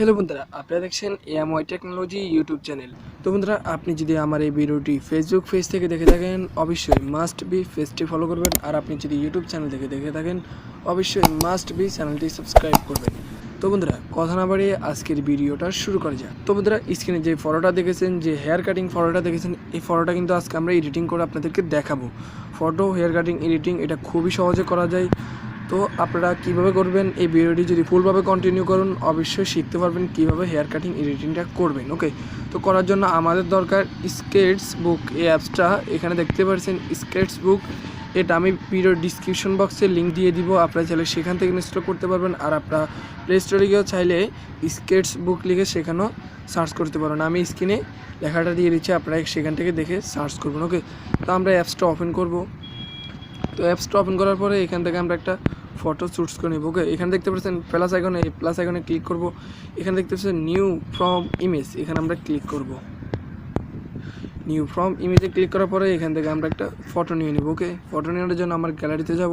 Hello বন্ধুরা, আপনারা দেখছেন এএমওয়াই টেকনোলজি ইউটিউব চ্যানেল। তো বন্ধুরা, আপনি যদি আমার এই ভিডিওটি ফেসবুক পেজ থেকে দেখে থাকেন অবশ্যই মাস্ট বি পেজটি ফলো করবেন, আর আপনি যদি ইউটিউব চ্যানেল থেকে দেখে থাকেন অবশ্যই মাস্ট বি চ্যানেলটি সাবস্ক্রাইব করবেন। তো বন্ধুরা, কথা না বাড়িয়ে আজকের ভিডিওটা শুরু করা যাক। তো বন্ধুরা, স্ক্রিনে যে ফটোটা দেখেছেন, যে হেয়ার কাটিং ফটোটা দেখেছেন, এই ফটোটা কিন্তু আজকে আমরা এডিটিং করে আপনাদেরকে দেখাবো। ফটো হেয়ার কাটিং এডিটিং এটা খুবই সহজে করা যায়। তো আপনারা কীভাবে করবেন, এই ভিডিওটি যদি ফুলভাবে কন্টিনিউ করুন অবশ্যই শিখতে পারবেন কীভাবে হেয়ার কাটিং এডিটিংটা করবেন। ওকে, তো করার জন্য আমাদের দরকার স্কেচবুক। এই অ্যাপসটা এখানে দেখতে পাচ্ছেন স্কেচবুক, এটা আমি ভিডিওর ডিসক্রিপশন বক্সে লিঙ্ক দিয়ে দিব, আপনারা চাইলে সেখান থেকে ইনস্টল করতে পারবেন। আর আপনারা প্লে স্টোরে গিয়েও চাইলে স্কেচবুক লিখে সেখানেও সার্চ করতে পারবেন। আমি স্ক্রিনে লেখাটা দিয়ে দিচ্ছি, আপনারা সেখান থেকে দেখে সার্চ করবেন। ওকে, তো আমরা অ্যাপসটা ওপেন করব। তো অ্যাপসটা ওপেন করার পরে এখান থেকে আমরা একটা ফটো চুজ করে নেব। ওকে, এখানে দেখতে পাচ্ছেন প্লাস আইকনে, এই প্লাস আইকনে ক্লিক করব। এখানে দেখতে পাচ্ছেন নিউ ফ্রম ইমেজ, এখানে আমরা ক্লিক করব। নিউ ফ্রম ইমেজে ক্লিক করার পরে এখান থেকে আমরা একটা ফটো নিয়ে নেব। ওকে, ফটো নেওয়ার জন্য আমার গ্যালারিতে যাব।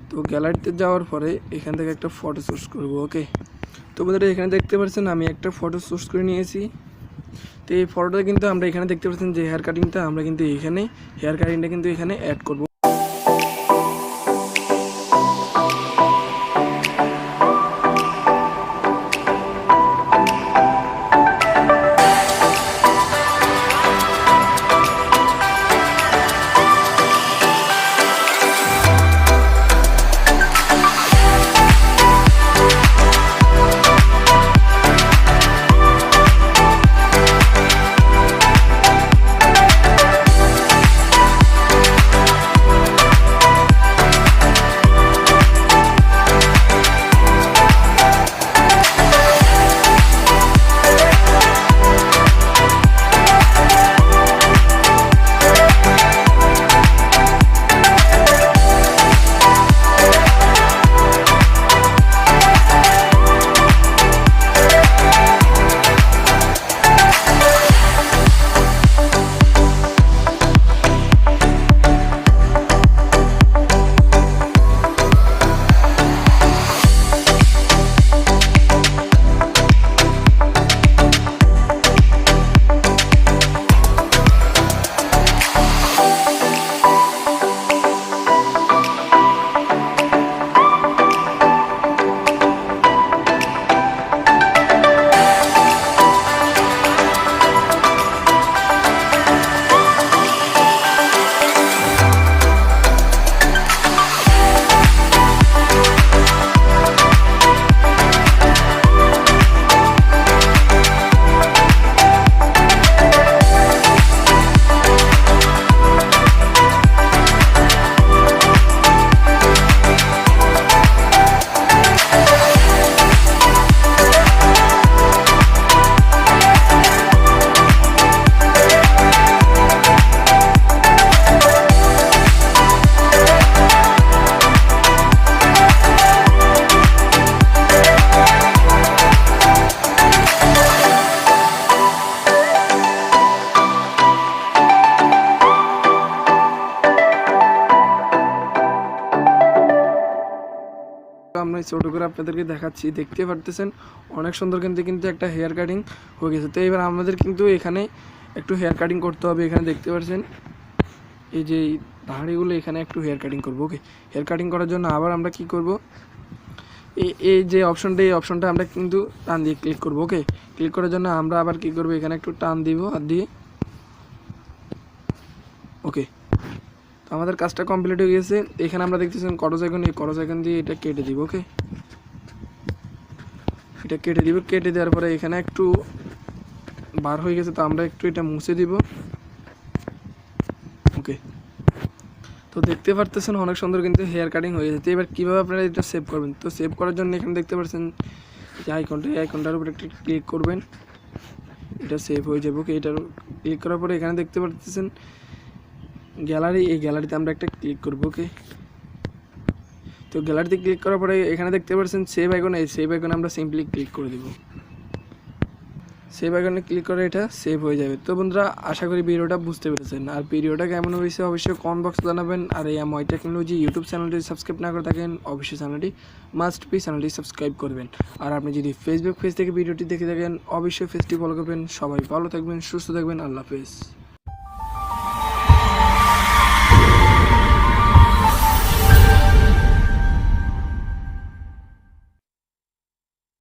তো গ্যালারিতে যাওয়ার পরে এখান থেকে একটা ফটো চুজ করব। ওকে, তো বন্ধুরা এখানে দেখতে পাচ্ছেন আমি একটা ফটো চুজ করে নিয়েছি। তো এই ফটোটা কিন্তু আমরা এখানে দেখতে পাচ্ছেন যে হেয়ার কাটিংটা আমরা কিন্তু এখানে হেয়ার কাটিংটা কিন্তু এখানে অ্যাড করব। আমরা ছোট করে আপনাদেরকে দেখাচ্ছি, দেখতে পারতেছেন অনেক সুন্দর কিন্তু একটা হেয়ার কাটিং হয়ে গেছে। তো এবার আমাদের কিন্তু এখানে একটু হেয়ার কাটিং করতে হবে। এখানে দেখতে পাচ্ছেন এই যে দাড়িগুলো, এখানে একটু হেয়ার কাটিং করব। ওকে, হেয়ার কাটিং করার জন্য আবার আমরা কি করব, এই যে অপশনটা, এই অপশনটা আমরা কিন্তু টান দিয়ে ক্লিক করব। ওকে, ক্লিক করার জন্য আমরা আবার কি করব, এখানে একটু টান দিব হাত দিয়ে। ওকে, তো আমাদের কাজটা কমপ্লিট হয়ে গেছে। এখানে আমরা দেখতেছেন করজ আইকন, এই করজ আইকন দিয়ে এটা কেটে দিব। ওকে, এটা কেটে দিব। কেটে দেওয়ার পরে এখানে একটু বার হয়ে গেছে, তো আমরা একটু এটা মুছে দিব। ওকে, তো দেখতে পারতেছেন অনেক সুন্দর কিন্তু হেয়ার কাটিং হয়ে গেছে। তো এবার কীভাবে আপনারা এটা সেভ করবেন, তো সেভ করার জন্য এখানে দেখতে পাচ্ছেন যে আইকনটা, এই আইকনটার উপরে একটু ক্লিক করবেন, এটা সেভ হয়ে যাবে। ওকে, এটার ক্লিক করার পরে এখানে দেখতে পাচ্ছেন গ্যালারি, এই গ্যালারিতে আমরা একটা ক্লিক করব। ওকে, তো গ্যালারিতে ক্লিক করার পরে এখানে দেখতে পাচ্ছেন সেভ আইকন, এই সেভ আইকনে আমরা সিম্পলি ক্লিক করে দেব। সেভ আইকনে ক্লিক করে এটা সেভ হয়ে যাবে। তো বন্ধুরা আশা করি ভিডিওটা বুঝতে পেরেছেন, আর ভিডিওটা কেমন হয়েছে অবশ্যই কমেন্ট বক্সে জানাবেন। আর এই এমওয়াই টেকনোলজি ইউটিউব চ্যানেলটি সাবস্ক্রাইব না করে থাকেন অবশ্যই চ্যানেলটি সাবস্ক্রাইব করবেন। আর আপনি যদি ফেসবুক পেজ থেকে ভিডিওটি দেখে থাকেন অবশ্যই পেজটি ফলো করবেন। সবাই ভালো থাকবেন, সুস্থ থাকবেন, আল্লাহ হাফেজ।